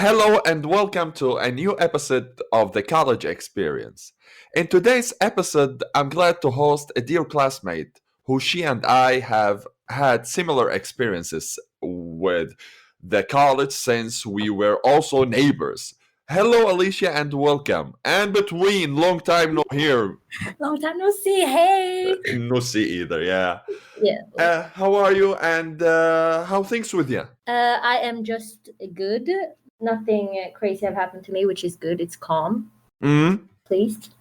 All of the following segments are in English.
Hello and welcome to a new episode of the College Experience. In today's episode, I'm glad to host a dear classmate who she and I have had similar experiences with the college since we were also neighbors. Hello, Alicia, and welcome. And between, long time no hear. Long time no see. Hey. No see either, yeah. Yeah. How are you and how things with you? I am just good. Nothing crazy have happened to me, which is good. It's calm. Pleased.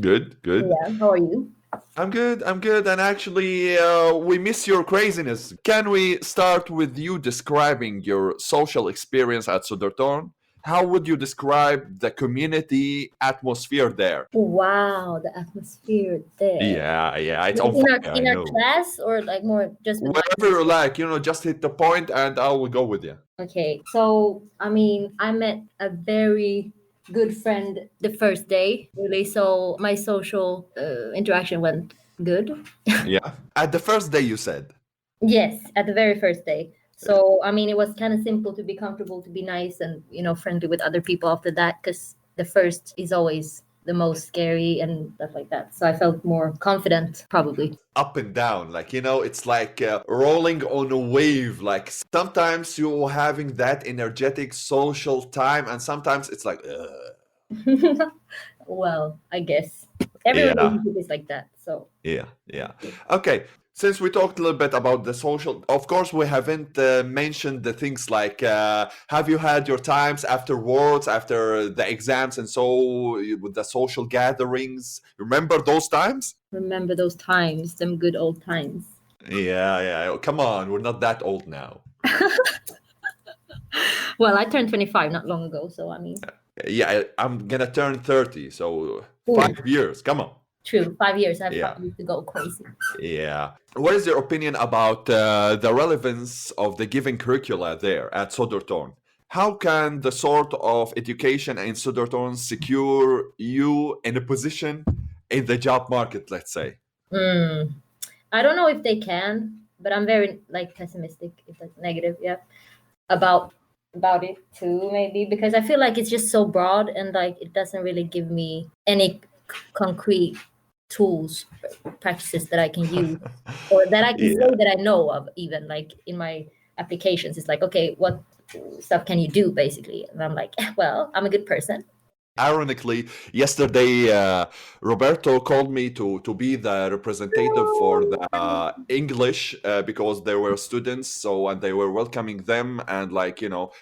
Good. Yeah. How are you? I'm good. And actually, we miss your craziness. Can we start with you describing your social experience at Södertörn? How would you describe the community atmosphere there? Wow, the atmosphere there. Yeah. It's in our class or like more just wherever you like, just hit the point and I will go with you. Okay, so I met a very good friend the first day, really. So my social interaction went good. Yeah. At the first day, you said? Yes, at the very first day. So, it was kind of simple to be comfortable, to be nice and, friendly with other people after that, because the first is always the most scary and stuff like that. So I felt more confident, probably. Up and down, it's like rolling on a wave. Like sometimes you're having that energetic social time and sometimes it's like, Well, I guess every relationship is like that. So yeah. Okay. Since we talked a little bit about the social, of course, we haven't mentioned the things like, have you had your times afterwards, after the exams and so with the social gatherings? Remember those times? Remember those times, them good old times. Yeah. Come on, we're not that old now. Well, I turned 25 not long ago, so Yeah, I'm gonna turn 30, so 5 years, come on. True, 5 years. I have to go crazy. Yeah. What is your opinion about the relevance of the given curricula there at Södertörn? How can the sort of education in Södertörn secure you in a position in the job market, let's say? I don't know if they can, but I'm very pessimistic, if that's negative, about it too, maybe, because I feel like it's just so broad and it doesn't really give me any concrete tools, practices that I can use or that I can say that I know of, even in my applications. It's like, okay, what stuff can you do, basically? And I'm like, well, I'm a good person. Ironically, yesterday Roberto called me to be the representative for the English because there were students, and they were welcoming them, and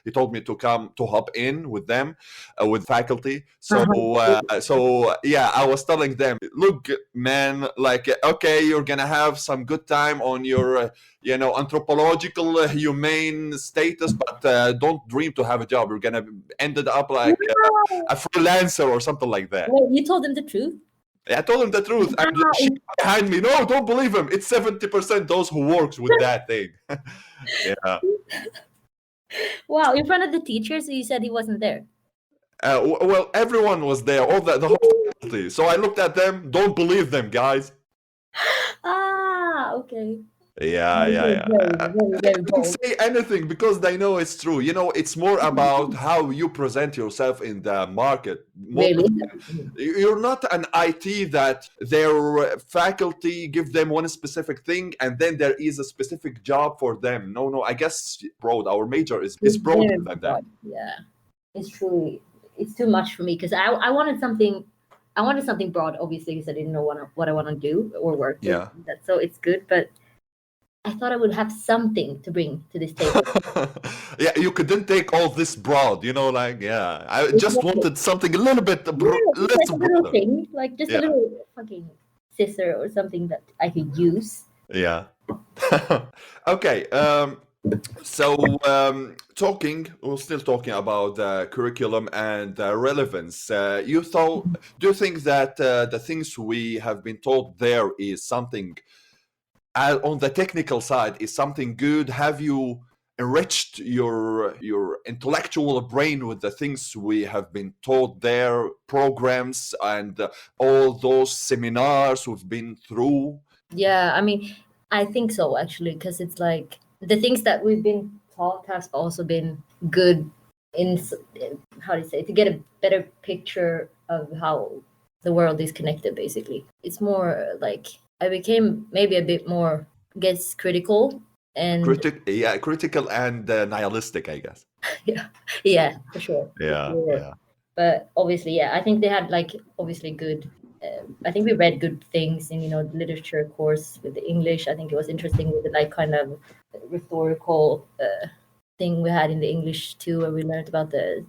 he told me to come to hop in with them with faculty. So I was telling them, look, man, okay, you're gonna have some good time on your anthropological humane status, but don't dream to have a job. You're gonna end up like a freelancer or something like that. Well, you told him the truth? I told him the truth. And she behind me, no, don't believe him. It's 70% those who works with that thing. Yeah. Wow, in front of the teachers, you said he wasn't there. Well, everyone was there, all the whole faculty. So I looked at them. Don't believe them, guys. Okay. Yeah. They didn't say anything because they know it's true. It's more about how you present yourself in the market. Really? You're not an IT that their faculty give them one specific thing and then there is a specific job for them. No, I guess broad. Our major is broader than that. Yeah, it's true. It's too much for me because I wanted something. I wanted something broad, obviously, because I didn't know what I want to do or work with. Yeah. So it's good, but I thought I would have something to bring to this table. Yeah, you couldn't take all this broad, I just wanted something a little bit, a little thing, a little fucking scissor or something that I could use. Yeah. Okay. So we're still talking about the curriculum and relevance. Do you think that the things we have been told there is something on the technical side is something good? Have you enriched your intellectual brain with the things we have been taught there, programs and all those seminars we've been through? Yeah, I think so, actually, because it's the things that we've been taught has also been good how do you say, to get a better picture of how the world is connected. Basically, it's more like I became maybe a bit more, I guess, critical and critical and nihilistic, I guess. yeah, for sure. Yeah. But obviously, I think they had like obviously good. I think we read good things in the literature course with the English. I think it was interesting with the like kind of rhetorical thing we had in the English too, where we learned about the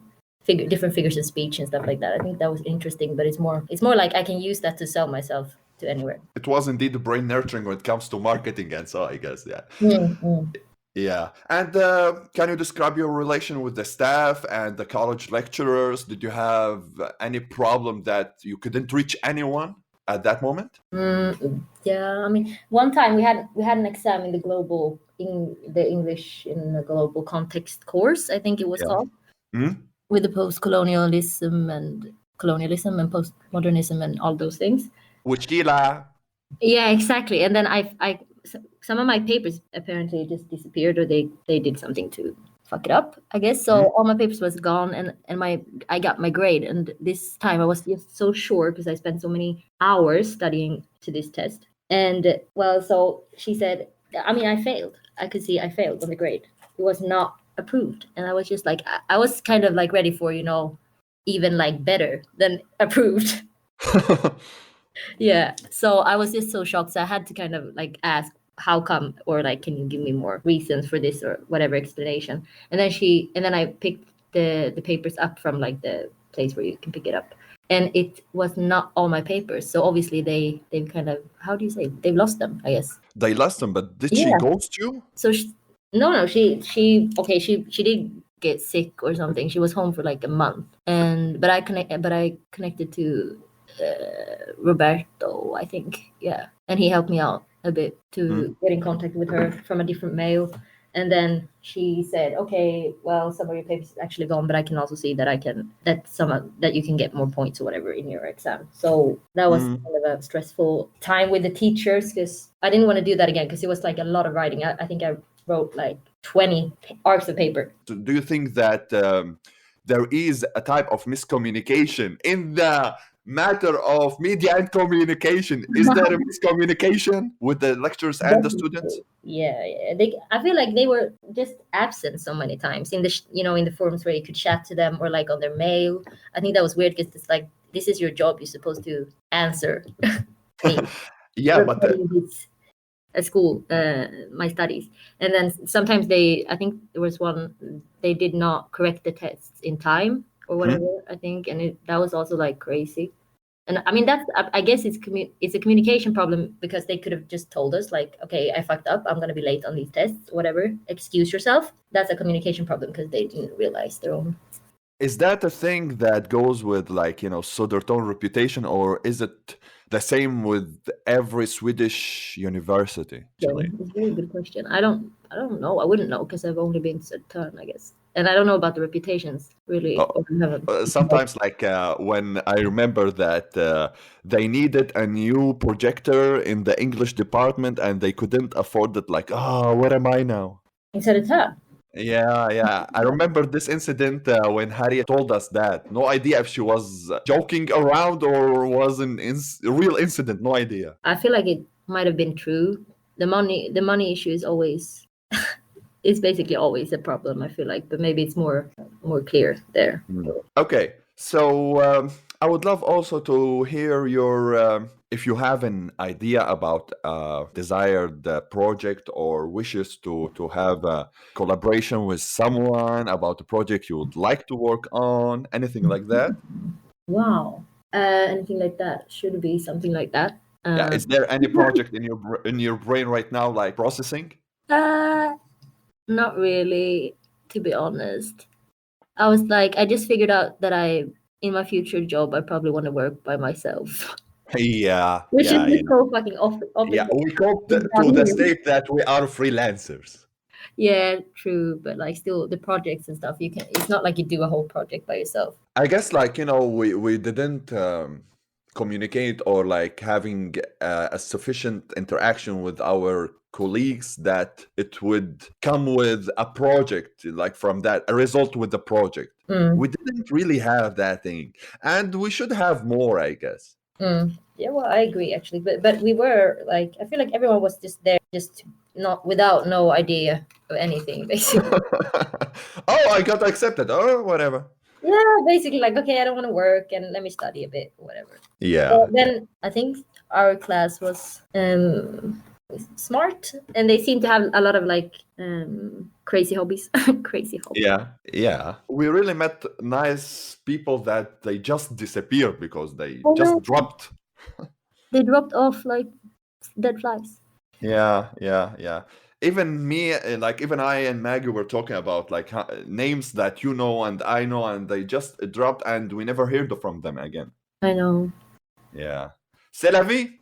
different figures of speech and stuff like that. I think that was interesting, but it's more like I can use that to sell myself to anywhere. It was indeed brain nurturing when it comes to marketing, and so I guess Yeah. And can you describe your relation with the staff and the college lecturers? Did you have any problem that you couldn't reach anyone at that moment? Yeah, I mean, one time we had an exam in the English in the global context course, I think it was called, with the post-colonialism and colonialism and postmodernism and all those things. Yeah, exactly. And then I some of my papers apparently just disappeared, or they did something to fuck it up, I guess. So all my papers was gone, and I got my grade. And this time I was just so sure because I spent so many hours studying to this test. And well, so she said, I mean, I failed. I could see I failed on the grade. It was not approved, and I was just like, I was kind of like ready for even like better than approved. Yeah, so I was just so shocked. So I had to kind of like ask, how come, or like, can you give me more reasons for this or whatever explanation? And then I picked the papers up from like the place where you can pick it up, and it was not all my papers. So obviously they've kind of, how do you say, they've lost them, I guess. They lost them, but did she ghost you? So no, she did get sick or something. She was home for like a month, but I connected to Roberto, I think, and he helped me out a bit to get in contact with her from a different mail. And then she said, okay, well, some of your papers is actually gone, but I can also see that that you can get more points or whatever in your exam. So that was kind of a stressful time with the teachers, because I didn't want to do that again, because it was like a lot of writing. I think I wrote like 20 arcs of paper. So do you think that there is a type of miscommunication in the matter of media and communication? Is there a miscommunication with the lecturers and the students? Yeah. I feel like they were just absent so many times in the in the forums where you could chat to them, or like on their mail. I think that was weird, because it's like, this is your job, you're supposed to answer me. Yeah, but at school, my studies. And then sometimes I think there was one, they did not correct the tests in time or whatever, I think, and that was also like crazy. And I mean, I guess it's a communication problem, because they could have just told us like, okay, I fucked up, I'm going to be late on these tests, whatever, excuse yourself. That's a communication problem, because they didn't realize their own. Is that a thing that goes with like, Södertörn reputation, or is it the same with every Swedish university? Actually? Yeah, it's a very good question. I don't know. I wouldn't know, because I've only been to Södertörn, I guess. And I don't know about the reputations, really. Sometimes, like when I remember that they needed a new projector in the English department and they couldn't afford it. Like, what am I now? In Södertörn? Yeah. I remember this incident when Harriet told us that. No idea if she was joking around or was a real incident. No idea. I feel like it might have been true. The money issue is always, it's basically always a problem, I feel like, but maybe it's more clear there. Okay, so I would love also to hear your, if you have an idea about a desired project or wishes to have a collaboration with someone about a project you would like to work on, anything like that. Wow, anything like that should be something like that. Yeah, is there any project in your brain right now, like processing? Not really, to be honest. I was like, I just figured out that in my future job, I probably want to work by myself. Yeah. Which is so fucking Yeah, we hope to the state that we are freelancers. Yeah, true, but like still the projects and stuff, it's not like you do a whole project by yourself. I guess like, we didn't communicate or like having a sufficient interaction with our colleagues that it would come with a project, like from that, a result with the project. We didn't really have that thing, and we should have more, I guess. Yeah, well, I agree actually, but we were like, I feel like everyone was just there, just not without no idea of anything, basically. Oh, I got accepted. Oh, whatever. Yeah, basically like, okay, I don't want to work and let me study a bit, whatever. Yeah. But then I think our class was smart, and they seem to have a lot of like crazy hobbies. Crazy hobbies. Yeah. We really met nice people that they just disappeared because they Oh just no, dropped. they dropped off like dead flies. Yeah. Even me, like even I and Maggie were talking about like names that you know and I know, and they just dropped, and we never heard from them again. I know. Yeah. C'est la vie.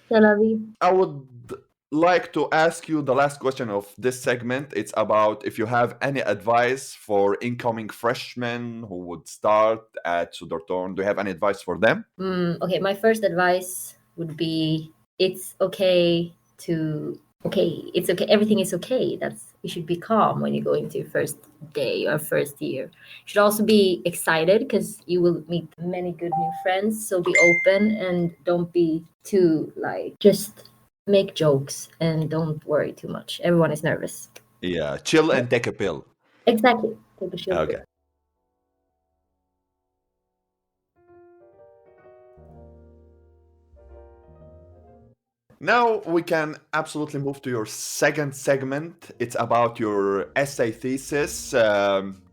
C'est la vie. I would like to ask you the last question of this segment. It's about if you have any advice for incoming freshmen who would start at Södertörn. Do you have any advice for them? Okay, my first advice would be it's okay to it's okay, everything is okay. That's you should be calm when you go into your first day or first year. You should also be excited because you will meet many good new friends, so be open and don't be too like just make jokes and don't worry too much. Everyone is nervous. Yeah, chill and take a pill. Exactly. Take a chill pill. Okay. Now we can absolutely move to your second segment. It's about your essay thesis.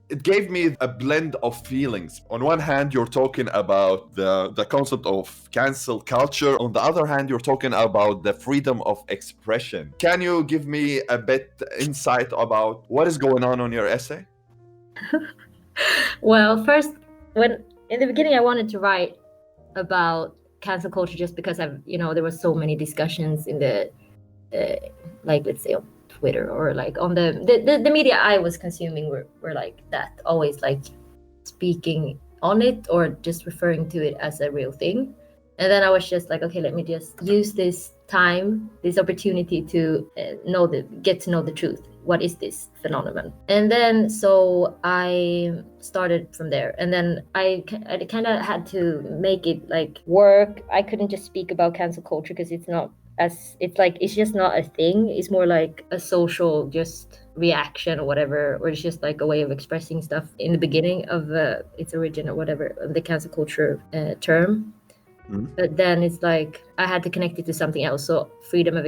It gave me a blend of feelings. On one hand, you're talking about the concept of cancel culture. On the other hand, you're talking about the freedom of expression. Can you give me a bit insight about what is going on your essay? Well, first, when in the beginning I wanted to write about cancel culture just because there were so many discussions in the like let's say on Twitter or like on the media I was consuming were like that, always like speaking on it or just referring to it as a real thing. And then I was just like, okay, let me just use this opportunity to get to know the truth. What is this phenomenon? And then so I started from there, and then I kind of had to make it like work. I couldn't just speak about cancel culture because it's just not a thing. It's more like a social just reaction or whatever, or it's just like a way of expressing stuff in the beginning of its origin or whatever of the cancel culture term. But then it's like I had to connect it to something else. So freedom of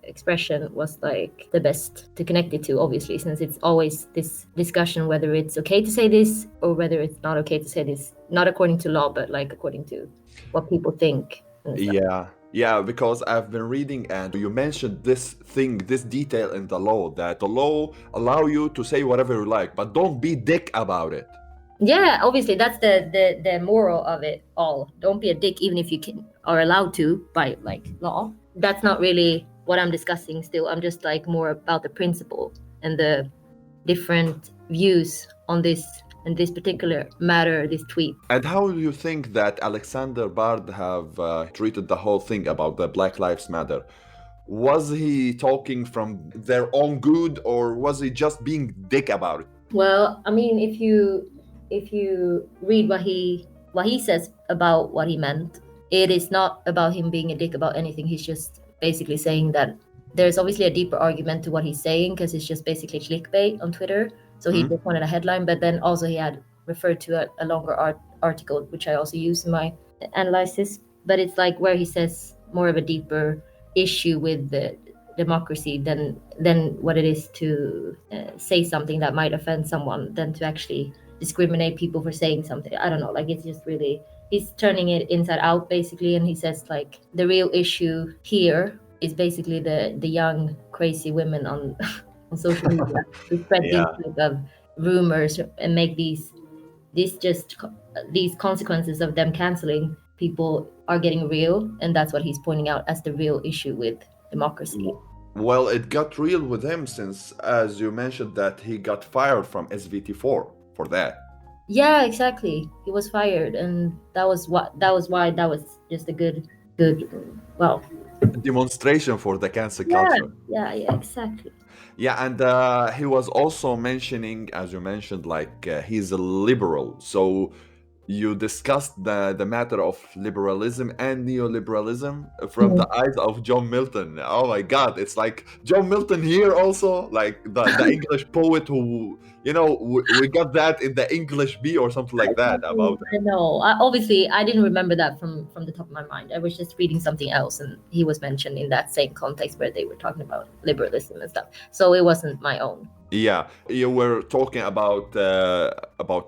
expression was like the best to connect it to, obviously, since it's always this discussion whether it's okay to say this or whether it's not okay to say this, not according to law, but like according to what people think. Yeah, because I've been reading and you mentioned this detail in the law, that the law allow you to say whatever you like, but don't be dick about it. Yeah, obviously that's the moral of it all. Don't be a dick even if you are allowed to by like law. That's not really what I'm discussing still. I'm just like more about the principle and the different views on this and this particular matter, this tweet. And how do you think that Alexander Bard have treated the whole thing about the Black Lives Matter? Was he talking from their own good, or was he just being dick about it? Well, I mean, if you read what he says about what he meant, it is not about him being a dick about anything. He's just basically saying that there's obviously a deeper argument to what he's saying, because it's just basically clickbait on Twitter. So he just wanted a headline, but then also he had referred to a longer article, which I also use in my analysis. But it's like where he says more of a deeper issue with the democracy than what it is to say something that might offend someone, than to actually discriminate people for saying something. I don't know, like it's just really, he's turning it inside out basically. And he says like the real issue here is basically the young crazy women on on social media who spread these type of rumors and make these consequences of them canceling people are getting real, and that's what he's pointing out as the real issue with democracy. Well, it got real with him since, as you mentioned, that he got fired from SVT4 for that. Yeah, exactly. He was fired, and that was why that was just a good, well, Demonstration for the cancel yeah, culture. yeah, exactly. Yeah, and he was also mentioning, as you mentioned, like he's a liberal. So you discussed the matter of liberalism and neoliberalism from Mm. the eyes of John Milton. Oh my God, it's like John Milton here also, like the English poet who, we got that in the English B or something like that about I know. Obviously, I didn't remember that from the top of my mind. I was just reading something else, and he was mentioned in that same context where they were talking about liberalism and stuff. So it wasn't my own. Yeah, you were talking about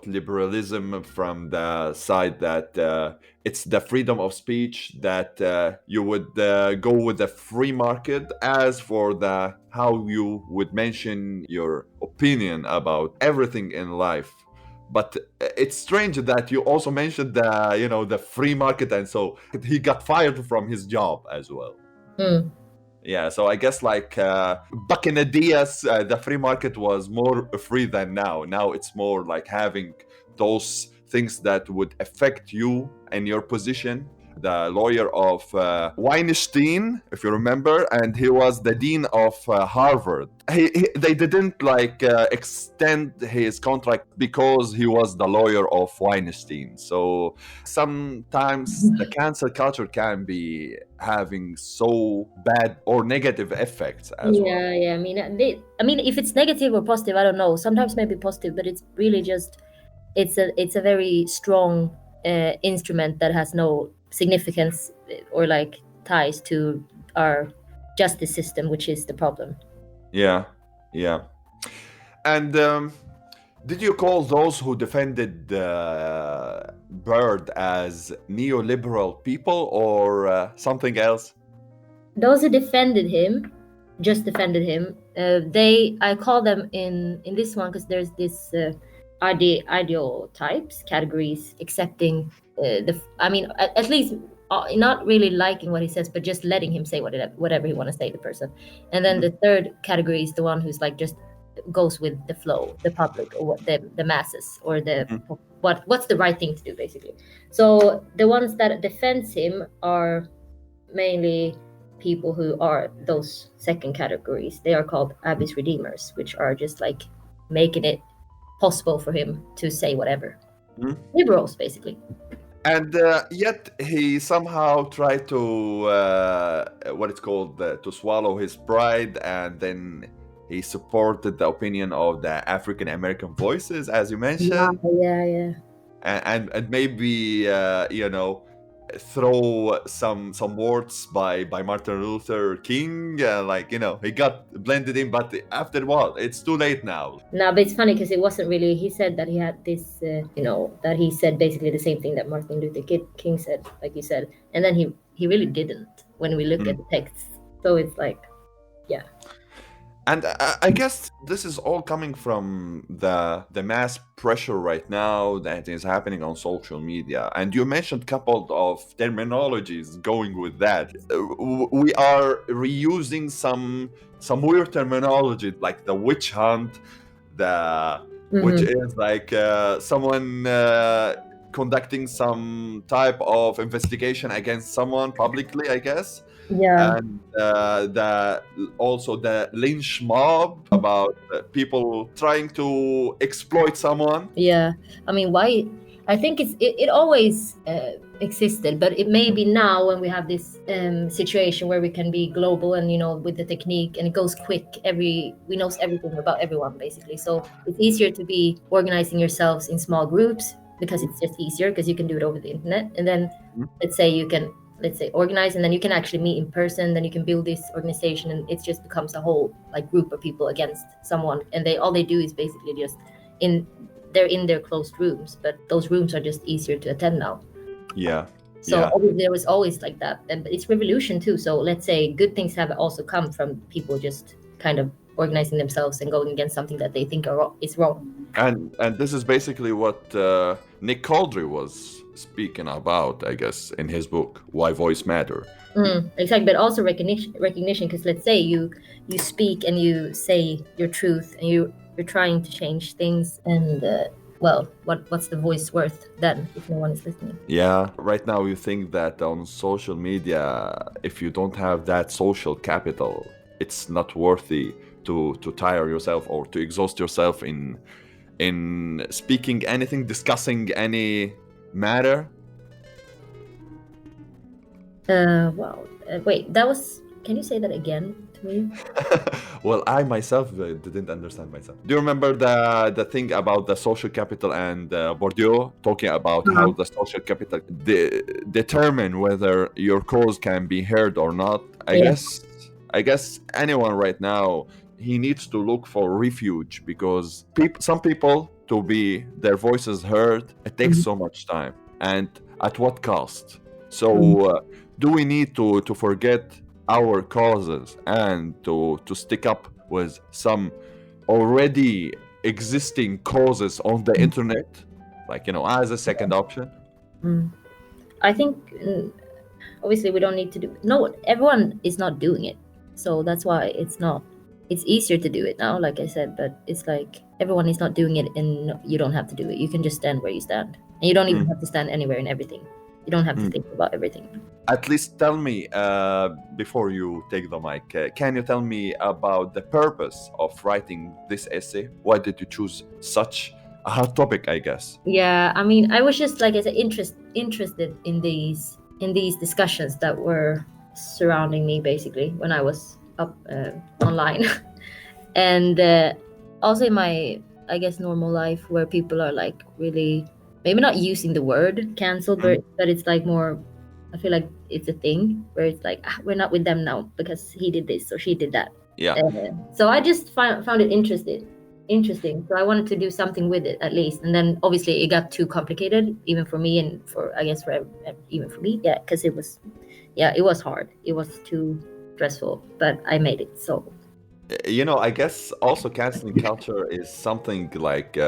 liberalism from the side that it's the freedom of speech that you would go with the free market. As for the how you would mention your opinion about everything in life, but it's strange that you also mentioned the free market, and so he got fired from his job as well. Mm. Yeah, so I guess like back in the DS, the free market was more free than now. Now it's more like having those things that would affect you and your position. The lawyer of Weinstein, if you remember, and he was the dean of Harvard. They didn't like extend his contract because he was the lawyer of Weinstein. So sometimes the cancel culture can be having so bad or negative effects as well. Yeah. I mean, if it's negative or positive, I don't know. Sometimes maybe positive, but it's really just it's a very strong instrument that has no significance or like ties to our justice system, which is the problem. Yeah, yeah. And did you call those who defended Bird as neoliberal people or something else? Those who defended him, just defended him, I call them in this one because there's this ideal types categories accepting I mean at least not really liking what he says but just letting him say whatever he want to say, the person. And then Mhm, the third category is the one who's like just goes with the flow, the public, or what the masses, or the mhm. what's the right thing to do basically. So the ones that defends him are mainly people who are those second categories. They are called abyss redeemers, which are just like making it possible for him to say whatever. Mhm. Liberals, basically. And yet he somehow tried to what it's called to swallow his pride, and then he supported the opinion of the African American voices, as you Yeah, mentioned, yeah. and maybe throw some words by Martin Luther King, like he got blended in, but after what, it's too late now. No, but it's funny because it wasn't really. He said that he had this, that he said basically the same thing that Martin Luther King said, like you said, and then he really didn't when we look at Mm. the texts. So it's like, yeah. And I guess this is all coming from the mass pressure right now that is happening on social media. And you mentioned a couple of terminologies going with that. We are reusing some weird terminology like the witch hunt, the which Hmm. is like someone conducting some type of investigation against someone publicly, I guess. Yeah. And the also the lynch mob about people trying to exploit someone. Yeah, I mean, why? I think it always existed, but it may be now when we have this situation where we can be global and with the technique and it goes quick. We knows everything about everyone basically, so it's easier to be organizing yourselves in small groups because it's just easier because you can do it over the internet. And then Mhm. let's say organize, and then you can actually meet in person. Then you can build this organization, and it just becomes a whole like group of people against someone, and all they do is basically just in they're in their closed rooms, but those rooms are just easier to attend now. Yeah, So yeah, obviously there was always like that, and it's revolution too. So let's say good things have also come from people just kind of organizing themselves and going against something that they think is wrong. and this is basically what Nick Couldry was speaking about, I guess, in his book Why Voice Matter. Exactly, but also recognition, because let's say you speak and you say your truth and you're trying to change things, and well, what's the voice worth then if no one is listening? Yeah, right now you think that on social media, if you don't have that social capital, it's not worthy to tire yourself or to exhaust yourself in speaking anything, discussing any matter. Wow. Wait, that was. Can you say that again to me? Well, I myself didn't understand myself. Do you remember the thing about the social capital and Bourdieu talking about how the social capital determine whether your cause can be heard or not? Yeah. I guess anyone right now, he needs to look for refuge because some people, to be their voices heard, it takes Mhm. so much time, and at what cost? So Mhm. do we need to forget our causes and to stick up with some already existing causes on the internet, like, as a second option? Mm. I think obviously we don't need to do. No, everyone is not doing it, so that's why it's not. It's easier to do it now, like I said, but it's like everyone is not doing it, and you don't have to do it. You can just stand where you stand, and you don't even Mm, have to stand anywhere in everything. You don't have to mm. think about everything. At least tell me, before you take the mic, can you tell me about the purpose of writing this essay? Why did you choose such a hot topic, I guess? Yeah, I mean, I was just like I said, interested in these discussions that were surrounding me basically when I was up online, and also in my I guess normal life where people are like really maybe not using the word cancel, Mm, but it's like more. I feel like it's a thing where it's like we're not with them now because he did this or she did that. yeah. So I just found it interesting. So I wanted to do something with it at least. And then obviously it got too complicated, even for me and for I guess for even for me, yeah, because it was hard. It was too stressful, but I made it. So I guess also canceling culture is something like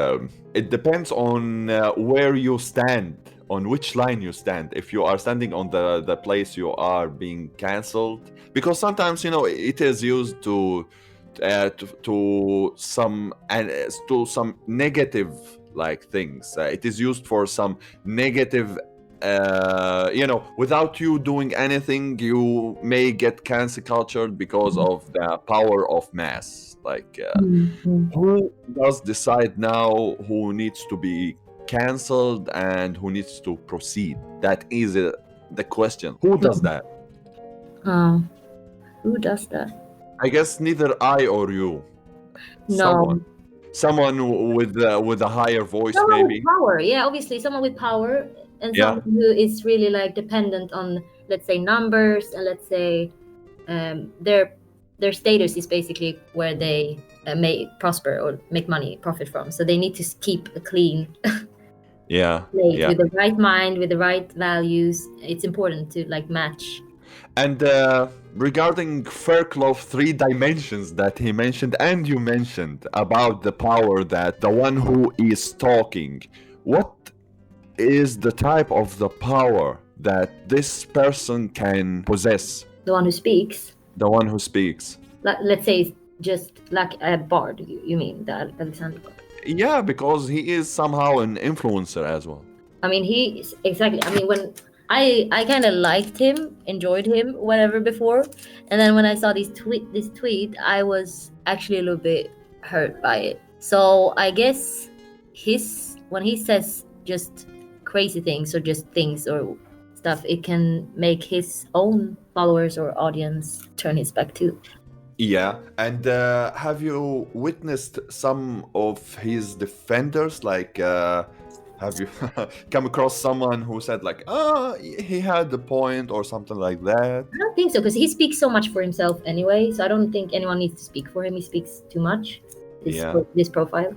it depends on where you stand, on which line you stand. If you are standing on the place you are being cancelled, because sometimes it is used to some and to some negative like things. It is used for some negative. Without you doing anything, you may get cancel cultured because of the power of mass. Like, mm-hmm. who does decide now who needs to be cancelled and who needs to proceed? That is the question. Who does that? uh, who does that? I guess neither I or you. No, Someone with a higher voice, someone with maybe. power. Yeah, obviously someone with power and Yeah. someone who is really like dependent on let's say numbers and let's say their status is basically where they may prosper or make money profit from, so they need to keep a clean Yeah. plate Yeah. with the right mind with the right values. It's important to like match. And regarding Fairclough three dimensions that he mentioned and you mentioned about the power that the one who is talking, what is the type of the power that this person can possess? The one who speaks, The one who speaks. let's say it's just like a bard, you mean the Alexander bard. Yeah, because he is somehow an influencer as well. I mean, exactly. I mean, when I kind of liked him, enjoyed him, whatever before, and then when I saw this tweet, I was actually a little bit hurt by it. So I guess when he says just crazy things or just things or stuff, it can make his own followers or audience turn his back too. Yeah, and have you witnessed some of his defenders? Like, have you come across someone who said like, he had the point or something like that? I don't think so because he speaks so much for himself anyway. So I don't think anyone needs to speak for him. He speaks too much. Yeah, This profile.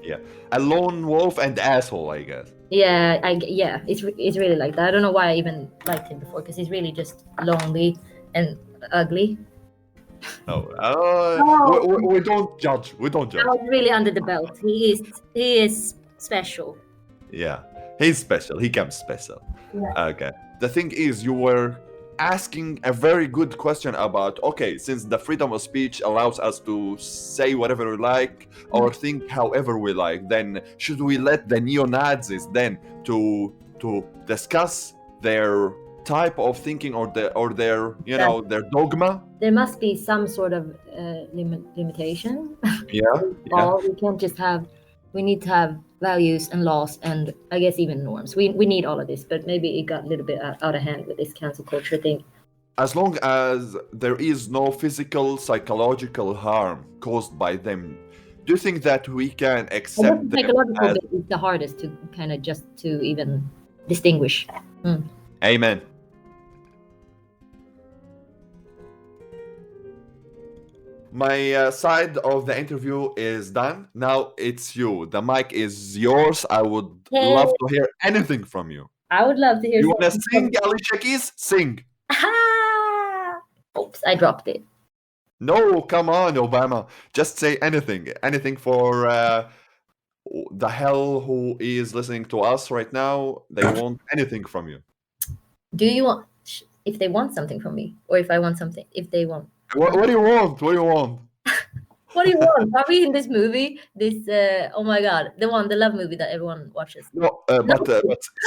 yeah, a lone wolf and asshole, I guess. Yeah, it's really like that. I don't know why I even liked him before because he's really just lonely and ugly. Oh, Oh, we don't judge. We don't that judge. was really under the belt. He is special. Yeah, he's special. He comes special. Yeah. Okay. The thing is, you were asking a very good question about, okay, since the freedom of speech allows us to say whatever we like or think however we like, then should we let the neo-Nazis then to discuss their type of thinking or their their dogma? There must be some sort of limitation. Yeah. We can't just have. We need to have values and laws and I guess even norms. We need all of this, but maybe it got a little bit out of hand with this cancel culture thing. As long as there is no physical, psychological harm caused by them, do you think that we can accept the psychological bit is the hardest to kind of just to even distinguish. Amen. My side of the interview is done. Now it's you. The mic is yours. I would love to hear anything from you. I would love to hear. You want to sing, Alicia Keys? Sing. Oops, I dropped it. No, come on, Obama. Just say anything. Anything for the hell who is listening to us right now. They want anything from you. Do you want, if they want something from me, or if I want something, if they want? What do you want? What do you want? What do you want? Are we in this movie? This oh my god, the love movie that everyone watches. No, but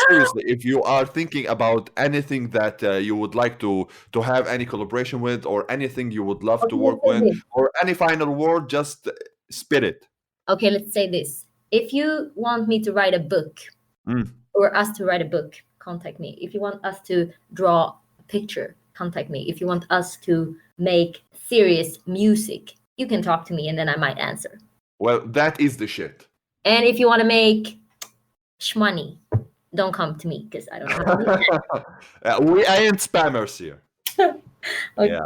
seriously, if you are thinking about anything that you would like to have any collaboration with, or anything you would love to work with, or any final word, just spit it. Okay, let's say this. If you want me to write a book, or us to write a book, contact me. If you want us to draw a picture, contact me. If you want us to make serious music, you can talk to me and then I might answer. Well, that is the shit. And if you want to make shmoney, don't come to me because I don't know. We ain't spammers here. Okay.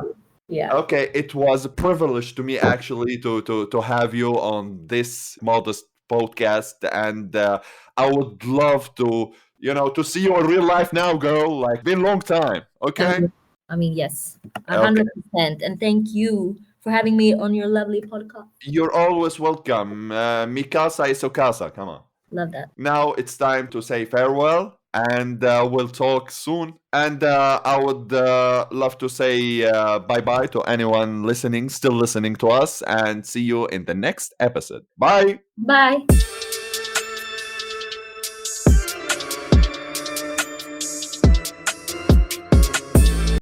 Yeah. Okay, it was a privilege to me actually to have you on this modest podcast, and I would love to to see you in real life now, girl. Like, been a long time. Okay. I mean, yes, 100%. And thank you for having me on your lovely podcast. You're always welcome. Mi casa es su casa. Come on. Love that. Now it's time to say farewell, and we'll talk soon. And I would love to say bye-bye to anyone still listening to us, and see you in the next episode. Bye. Bye.